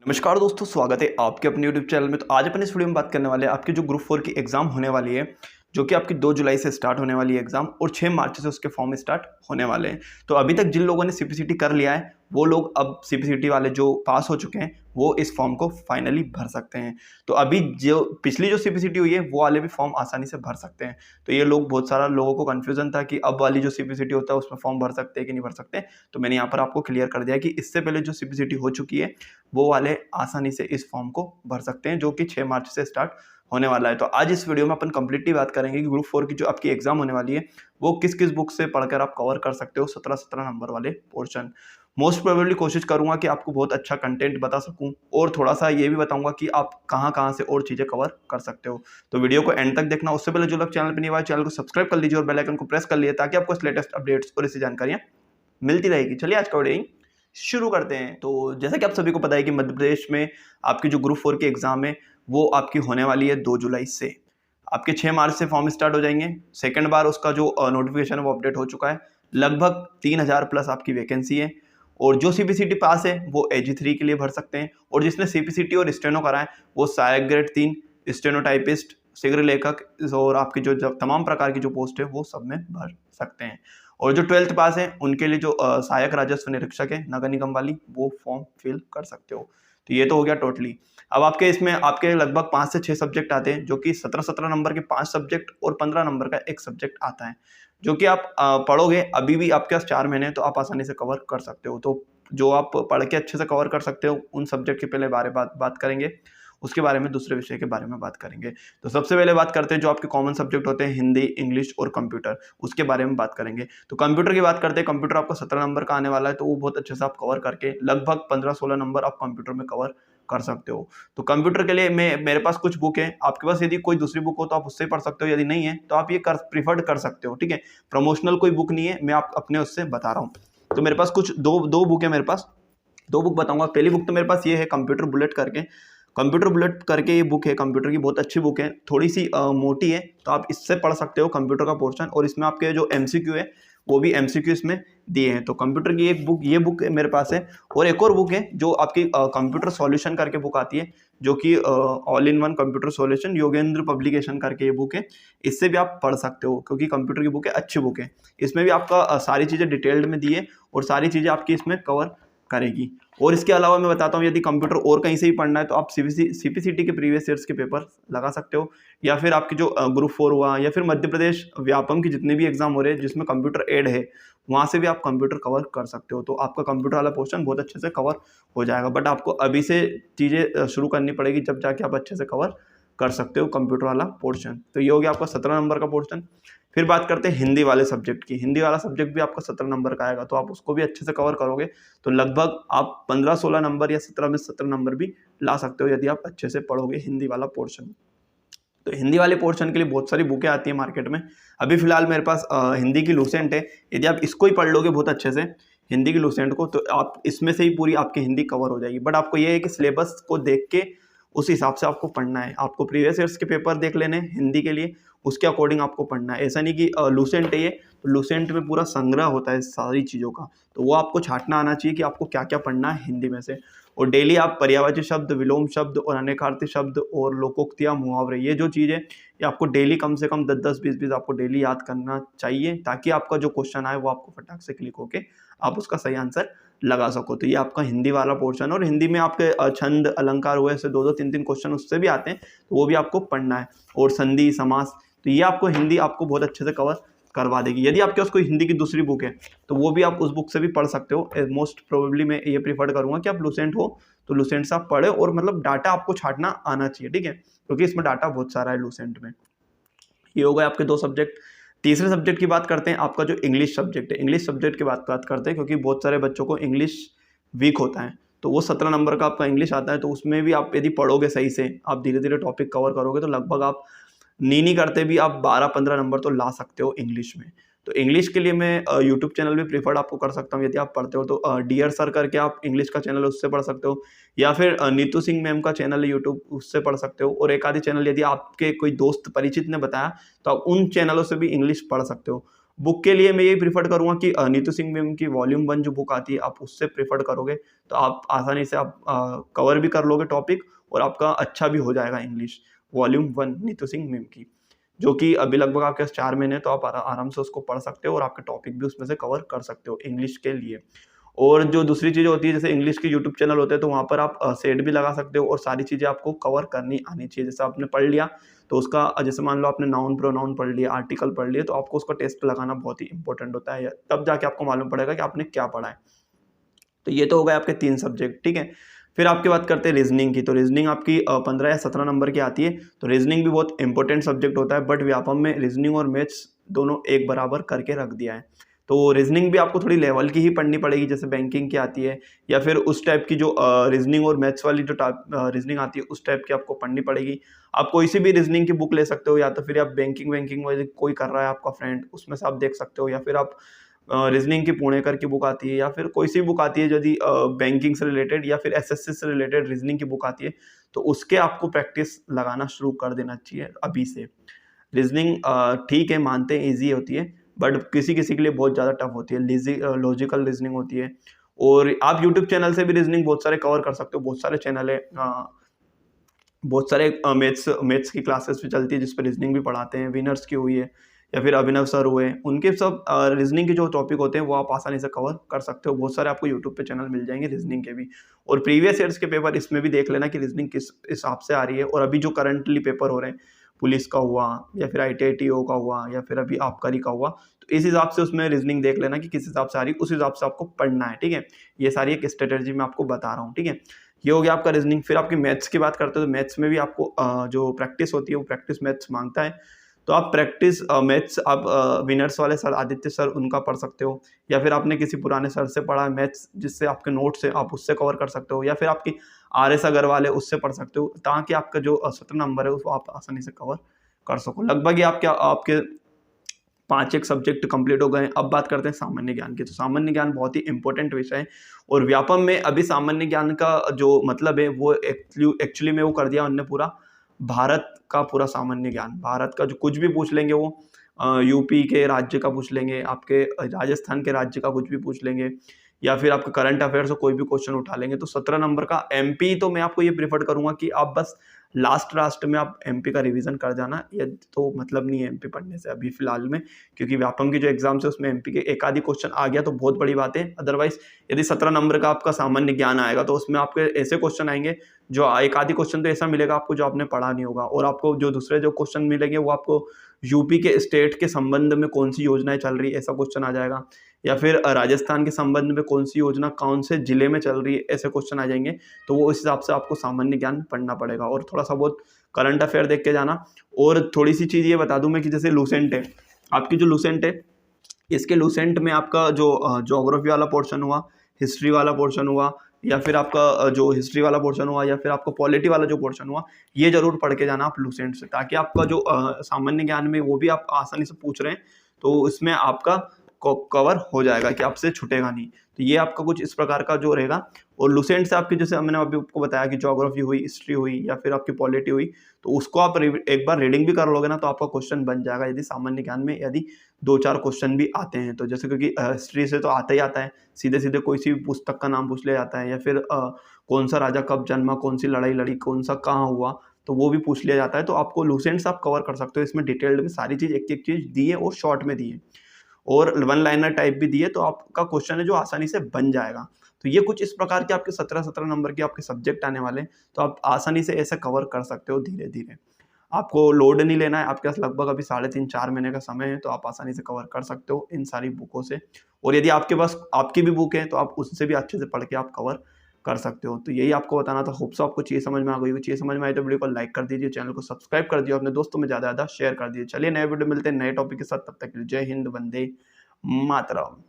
नमस्कार दोस्तों, स्वागत है आपके अपने YouTube चैनल में। तो आज अपन इस वीडियो में बात करने वाले हैं आपकी जो ग्रुप 4 की एग्जाम होने वाली है, जो कि आपकी 2 जुलाई से स्टार्ट होने वाली है एग्जाम और 6 मार्च से उसके फॉर्म स्टार्ट होने वाले हैं। तो अभी तक जिन लोगों ने सीपीसीटी कर लिया है वो लोग अब सीपीसीटी वाले जो पास हो चुके हैं वो इस फॉर्म को फाइनली भर सकते हैं। तो अभी जो पिछली जो सीपीसीटी हुई है वो वाले भी फॉर्म आसानी से भर सकते हैं। तो ये लोग बहुत सारा लोगों को कन्फ्यूजन था कि अब वाली जो सीपीसीटी होता है उसमें फॉर्म भर सकते हैं कि नहीं भर सकते। तो मैंने यहाँ पर आपको क्लियर कर दिया कि इससे पहले जो सीपीसीटी हो चुकी है वो वाले आसानी से इस फॉर्म को भर सकते हैं, जो कि 6 मार्च से स्टार्ट होने वाला है। तो आज इस वीडियो में अपन कंप्लीटली बात करेंगे कि ग्रुप 4 की जो आपकी एग्जाम होने वाली है वो किस किस बुक से पढ़कर आप कवर कर सकते हो 17 नंबर वाले पोर्शन। मोस्ट प्रोबेबली कोशिश करूंगा कि आपको बहुत अच्छा कंटेंट बता सकूं और थोड़ा सा ये भी बताऊंगा कि आप कहां कहां से और चीजें कवर कर सकते हो। तो वीडियो को एंड तक देखना। उससे पहले जो लोग चैनल पर नहीं हुआ चैनल को सब्सक्राइब कर लीजिए और बेल आइकन को प्रेस कर लिए ताकि आपको लेटेस्ट अपडेट्स और इससे जानकारियां मिलती रहेगी। चलिए आज का वीडियो शुरू करते हैं। तो जैसा कि आप सभी को पता है कि मध्य प्रदेश में आपकी जो ग्रुप 4 की एग्जाम है वो आपकी होने वाली है 2 जुलाई से। आपके 6 मार्च से फॉर्म स्टार्ट हो जाएंगे। सेकंड बार उसका जो नोटिफिकेशन है वो अपडेट हो चुका है। लगभग 3000 प्लस आपकी वैकेंसी है और जो सीपीसीटी पास है वो AG3 के लिए भर सकते हैं और जिसने सीपीसीटी और स्टेनो करा है वो सहायक ग्रेड 3, स्टेनोटाइपिस्ट, शीघ्र लेखक और आपकी जो तमाम प्रकार की जो पोस्ट है वो सब में भर सकते हैं। और जो 12th पास है उनके लिए जो सहायक राजस्व निरीक्षक है नगर निगम वाली वो फॉर्म फिल कर सकते हो। तो ये तो हो गया टोटली। अब आपके इसमें आपके लगभग 5 से 6 सब्जेक्ट आते हैं, जो कि 17 नंबर के 5 सब्जेक्ट और 15 नंबर का एक सब्जेक्ट आता है, जो कि आप पढ़ोगे अभी भी आपके पास 4 महीने तो आप आसानी से कवर कर सकते हो। तो जो आप पढ़ के अच्छे से कवर कर सकते हो उन सब्जेक्ट के पहले बात करेंगे, उसके बारे में दूसरे विषय के बारे में बात करेंगे। तो सबसे पहले बात करते हैं जो आपके कॉमन सब्जेक्ट होते हैं हिंदी, इंग्लिश और कंप्यूटर, उसके बारे में बात करेंगे। तो कंप्यूटर की बात करते हैं। कंप्यूटर आपका 17 नंबर का आने वाला है, तो वो बहुत अच्छे से आप कवर करके लगभग 15-16 नंबर आप कंप्यूटर में कवर कर सकते हो। तो कंप्यूटर के लिए मेरे पास कुछ बुक है, आपके पास यदि कोई दूसरी बुक हो तो आप उससे पढ़ सकते हो, यदि नहीं है तो आप ये प्रीफर्ड कर सकते हो। ठीक है, प्रमोशनल कोई बुक नहीं है, मैं आप अपने उससे बता रहा हूँ। तो मेरे पास कुछ दो बुक है, मेरे पास 2 बुक बताऊंगा। पहली बुक तो मेरे पास ये है कंप्यूटर बुलेट करके। कंप्यूटर बुलेट करके ये बुक है, कंप्यूटर की बहुत अच्छी बुक है, थोड़ी सी मोटी है, तो आप इससे पढ़ सकते हो कंप्यूटर का पोर्शन। और इसमें आपके जो एमसीक्यू है वो भी एमसीक्यू इसमें दिए हैं। तो कंप्यूटर की एक बुक, ये बुक मेरे पास है। और एक और बुक है जो आपकी कंप्यूटर सॉल्यूशन करके बुक आती है, जो कि all in one computer solution, Yogendra publication करके ये बुक है। इससे भी आप पढ़ सकते हो क्योंकि कंप्यूटर की बुक है, अच्छी बुक है। इसमें भी आपका सारी चीज़ें डिटेल्ड में दी है और सारी चीज़ें आपकी इसमें कवर करेगी। और इसके अलावा मैं बताता हूँ, यदि कंप्यूटर और कहीं से ही पढ़ना है तो आप सीपीसीटी के प्रीवियस ईयर्स के पेपर लगा सकते हो, या फिर आपकी जो ग्रुप 4 हुआ, या फिर मध्य प्रदेश व्यापम की जितने भी एग्जाम हो रहे हैं जिसमें कंप्यूटर ऐड है वहाँ से भी आप कंप्यूटर कवर कर सकते हो। तो आपका कंप्यूटर वाला पोर्शन बहुत अच्छे से कवर हो जाएगा। बट आपको अभी से चीज़ें शुरू करनी पड़ेगी, जब जाके आप अच्छे से कवर कर सकते हो कंप्यूटर वाला पोर्शन। तो ये हो गया आपका 17 नंबर का पोर्शन। फिर बात करते हैं हिंदी वाले सब्जेक्ट की। हिंदी वाला सब्जेक्ट भी आपका 17 नंबर का आएगा, तो आप उसको भी अच्छे से कवर करोगे तो लगभग आप 15-16 नंबर या 17 में 17 नंबर भी ला सकते हो यदि आप अच्छे से पढ़ोगे हिंदी वाला पोर्शन। तो हिंदी वाले पोर्शन के लिए बहुत सारी बुकें आती हैं मार्केट में। अभी फिलहाल मेरे पास हिंदी की लूसेंट है। यदि आप इसको ही पढ़ लोगे बहुत अच्छे से, हिंदी की लूसेंट को, तो आप इसमें से ही पूरी आपकी हिंदी कवर हो जाएगी। बट आपको ये है कि सिलेबस को देख के उस हिसाब से आपको पढ़ना है। आपको प्रीवियस ईयर्स के पेपर देख लेने हैं हिंदी के लिए, उसके अकॉर्डिंग आपको पढ़ना है। ऐसा नहीं कि लूसेंट है ये, तो लूसेंट में पूरा संग्रह होता है सारी चीज़ों का, तो वो आपको छांटना आना चाहिए कि आपको क्या क्या पढ़ना है हिंदी में से। और डेली आप पर्यायवाची शब्द, विलोम शब्द और अनेकार्थी शब्द और लोकोक्तियाँ, मुहावरे, ये जो चीज़ है ये आपको डेली कम से कम 10-10, 20-20 आपको डेली याद करना चाहिए, ताकि आपका जो क्वेश्चन आए वो आपको फटाक से क्लिक होके आप उसका सही आंसर लगा सको। तो ये आपका हिंदी वाला पोर्शन। और हिंदी में आपके छंद, अलंकार हुए, ऐसे 2-2, 3-3 क्वेश्चन उससे भी आते हैं, तो वो भी आपको पढ़ना है। और संधि, समास, तो ये आपको हिंदी आपको बहुत अच्छे से कवर करवा देगी। यदि आपके पास कोई हिंदी की दूसरी बुक है तो वो भी आप उस बुक से भी पढ़ सकते हो। मोस्ट प्रोबेबली मैं ये प्रीफर करूंगा कि आप लूसेंट हो तो लूसेंट से आप पढ़े, और मतलब डाटा आपको छांटना आना चाहिए, ठीक है, क्योंकि इसमें डाटा बहुत सारा है लूसेंट में। ये हो गए आपके 2 सब्जेक्ट। तीसरे सब्जेक्ट की बात करते हैं, आपका जो इंग्लिश सब्जेक्ट है। इंग्लिश सब्जेक्ट की बात करते हैं क्योंकि बहुत सारे बच्चों को इंग्लिश वीक होता है, तो वो 17 नंबर का आपका इंग्लिश आता है। तो उसमें भी आप यदि पढ़ोगे सही से, आप धीरे धीरे टॉपिक कवर करोगे तो लगभग आप नहीं करते भी आप 12-15 नंबर तो ला सकते हो इंग्लिश में। तो इंग्लिश के लिए मैं यूट्यूब चैनल भी प्रीफर्ड आपको कर सकता हूँ। यदि आप पढ़ते हो तो डियर सर करके आप इंग्लिश का चैनल है उससे पढ़ सकते हो, या फिर नीतू सिंह मैम का चैनल है यूट्यूब, उससे पढ़ सकते हो। और एक आधी चैनल यदि आपके कोई दोस्त परिचित ने बताया तो आप उन चैनलों से भी इंग्लिश पढ़ सकते हो। बुक के लिए मैं यही प्रीफर करूँगा कि नीतू सिंह मैम की वॉल्यूम 1 जो बुक आती है, आप उससे प्रेफर करोगे तो आप आसानी से आप कवर भी कर लोगे टॉपिक और आपका अच्छा भी हो जाएगा English. Volume 1 Neetu Singh ma'am की, जो कि अभी लगभग आपके पास 4 महीने, तो आप आराम से उसको पढ़ सकते हो और आपके टॉपिक भी उसमें से कवर कर सकते हो इंग्लिश के लिए। और जो दूसरी चीज़ होती है, जैसे इंग्लिश के यूट्यूब चैनल होते हैं, तो वहाँ पर आप सेट भी लगा सकते हो और सारी चीज़ें आपको कवर करनी आनी चाहिए। जैसे आपने पढ़ लिया तो उसका जैसे मान लो आपने नाउन प्रोनाउन पढ़ लिया, आर्टिकल पढ़ लिए, तो आपको उसका टेस्ट लगाना बहुत ही इंपॉर्टेंट होता है, तब जाके आपको मालूम पड़ेगा कि आपने क्या पढ़ा है। तो ये तो हो गए आपके 3 सब्जेक्ट, ठीक है। फिर आपकी बात करते हैं रीजनिंग की। तो रीजनिंग आपकी 15 या 17 नंबर की आती है। तो रीजनिंग भी बहुत इंपॉर्टेंट सब्जेक्ट होता है, बट व्यापम में रीजनिंग और मैथ्स दोनों एक बराबर करके रख दिया है। तो रीजनिंग भी आपको थोड़ी लेवल की ही पढ़नी पड़ेगी, जैसे बैंकिंग की आती है, या फिर उस टाइप की जो रीजनिंग और मैथ्स वाली जो रीजनिंग आती है, उस टाइप की आपको पढ़नी पड़ेगी। आप कोई सी भी रीजनिंग की बुक ले सकते हो, या तो फिर आप बैंकिंग वैंकिंग वाली कोई कर रहा है आपका फ्रेंड, उसमें से आप देख सकते हो, या फिर आप रीजनिंग की पुणेकर की बुक आती है, या फिर कोई सी बुक आती है यदि बैंकिंग से रिलेटेड या फिर एसएससी से रिलेटेड रीजनिंग की बुक आती है, तो उसके आपको प्रैक्टिस लगाना शुरू कर देना चाहिए अभी से। रीजनिंग ठीक है, मानते हैं ईजी होती है, बट किसी किसी के लिए बहुत ज़्यादा टफ होती है। लॉजिकल रीजनिंग होती है। और आप यूट्यूब चैनल से भी रीजनिंग बहुत सारे कवर कर सकते हो, बहुत सारे चैनल है, बहुत सारे मैथ्स की क्लासेस भी चलती है जिस पर रीजनिंग भी पढ़ाते हैं। विनर्स की हुई है, या फिर अभिनव सर हुए, उनके सब रीजनिंग के जो टॉपिक होते हैं वो आप आसानी से कवर कर सकते हो। बहुत सारे आपको यूट्यूब पे चैनल मिल जाएंगे रीजनिंग के भी। और प्रीवियस ईयर्स के पेपर इसमें भी देख लेना कि रीजनिंग किस हिसाब से आ रही है, और अभी जो करंटली पेपर हो रहे हैं, पुलिस का हुआ, या फिर ITITO का हुआ, या फिर अभी आबकारी का हुआ, तो इस हिसाब से उसमें रीजनिंग देख लेना कि किस हिसाब से आ रही है, उस हिसाब से आपको पढ़ना है, ठीक है। ये सारी एक स्ट्रेटेजी मैं आपको बता रहा हूँ, ठीक है। ये हो गया आपका रीजनिंग। फिर आपकी मैथ्स की बात करते हो, तो मैथ्स में भी आपको जो प्रैक्टिस होती है वो प्रैक्टिस मैथ्स मांगता है। तो आप प्रैक्टिस मैथ्स आप विनर्स वाले सर, आदित्य सर, उनका पढ़ सकते हो, या फिर आपने किसी पुराने सर से पढ़ा है मैथ्स जिससे आपके नोट्स है, आप उससे कवर कर सकते हो, या फिर आपकी RS अग्रवाल है, उससे पढ़ सकते हो, ताकि आपका जो 17 नंबर है उसको आप आसानी से कवर कर सको। लगभग ये आपके 5 एक सब्जेक्ट कंप्लीट हो गए। अब बात करते हैं सामान्य ज्ञान की। तो सामान्य ज्ञान बहुत ही इंपॉर्टेंट विषय है, और व्यापम में अभी सामान्य ज्ञान का जो मतलब है वो एक्चुअली में वो कर दिया उन्होंने पूरा भारत का पूरा सामान्य ज्ञान। भारत का जो कुछ भी पूछ लेंगे वो, यूपी के राज्य का पूछ लेंगे, आपके राजस्थान के राज्य का कुछ भी पूछ लेंगे, या फिर आपका करंट अफेयर से कोई भी क्वेश्चन उठा लेंगे। तो 17 नंबर का MP, तो मैं आपको ये प्रीफर करूंगा कि आप बस लास्ट में आप MP का रिवीजन कर जाना। ये तो मतलब नहीं है MP पढ़ने से अभी फिलहाल में, क्योंकि व्यापम की जो एग्जाम्स है उसमें MP के एक आधी क्वेश्चन आ गया तो बहुत बड़ी बात है। अदरवाइज यदि 17 नंबर का आपका सामान्य ज्ञान आएगा तो उसमें आपके ऐसे क्वेश्चन आएंगे, जो एक आधी क्वेश्चन तो ऐसा मिलेगा आपको जो आपने पढ़ा नहीं होगा, और आपको जो दूसरे जो क्वेश्चन मिलेंगे वो आपको यूपी के स्टेट के संबंध में कौन सी योजनाएं चल रही है ऐसा क्वेश्चन आ जाएगा, या फिर राजस्थान के संबंध में कौन सी योजना कौन से जिले में चल रही है, ऐसे क्वेश्चन आ जाएंगे। तो वो इस हिसाब से आपको सामान्य ज्ञान पढ़ना पड़ेगा, और थोड़ा सा बहुत करंट अफेयर देख के जाना। और थोड़ी सी चीज़ ये बता दूं मैं कि जैसे लूसेंट है, आपकी जो लूसेंट है, इसके लूसेंट में आपका जो ज्योग्राफी वाला पोर्शन हुआ, हिस्ट्री वाला पोर्शन हुआ, या फिर आपका जो हिस्ट्री वाला पोर्शन हुआ, या फिर आपको पॉलिटी वाला जो पोर्शन हुआ, ये जरूर पढ़ के जाना आप लूसेंट से, ताकि आपका जो सामान्य ज्ञान में वो भी आप आसानी से पूछ रहे हैं तो इसमें आपका कवर हो जाएगा कि आपसे छूटेगा नहीं। तो ये आपका कुछ इस प्रकार का जो रहेगा। और लूसेंट से आपकी, जैसे मैंने अभी आपको बताया कि ज्योग्राफी हुई, हिस्ट्री हुई, या फिर आपकी पॉलिटी हुई, तो उसको आप एक बार रीडिंग भी कर लोगे ना तो आपका क्वेश्चन बन जाएगा, यदि सामान्य ज्ञान में यदि 2-4 क्वेश्चन भी आते हैं तो। जैसे क्योंकि हिस्ट्री से तो आता ही आता है, सीधे सीधे कोई सी पुस्तक का नाम पूछ लिया जाता है, या फिर कौन सा राजा कब जन्मा, कौन सी लड़ाई लड़ी, कौन सा कहाँ हुआ, तो वो भी पूछ लिया जाता है। तो आपको लूसेंट्स आप कवर कर सकते हो, इसमें डिटेल्ड में सारी चीज़ एक चीज़ दी है और शॉर्ट में दी है, और 1 लाइनर टाइप भी दिए, तो आपका क्वेश्चन है जो आसानी से बन जाएगा। तो ये कुछ इस प्रकार के आपके 17 नंबर के आपके सब्जेक्ट आने वाले हैं, तो आप आसानी से ऐसे कवर कर सकते हो धीरे धीरे। आपको लोड नहीं लेना है, आपके पास लगभग अभी 3.5-4 महीने का समय है, तो आप आसानी से कवर कर सकते हो इन सारी बुकों से। और यदि आपके पास आपकी भी बुक है तो आप उससे भी अच्छे से पढ़ के आप कवर कर सकते हो। तो यही आपको बताना था। होप सो आपको चीज़ समझ में आ गई हो। चीज़ समझ में आई तो वीडियो को लाइक कर दीजिए, चैनल को सब्सक्राइब कर दिए, अपने दोस्तों में ज़्यादा शेयर कर दीजिए। चलिए नए वीडियो मिलते हैं नए टॉपिक के साथ, तब तक के लिए जय हिंद, वंदे मातरम।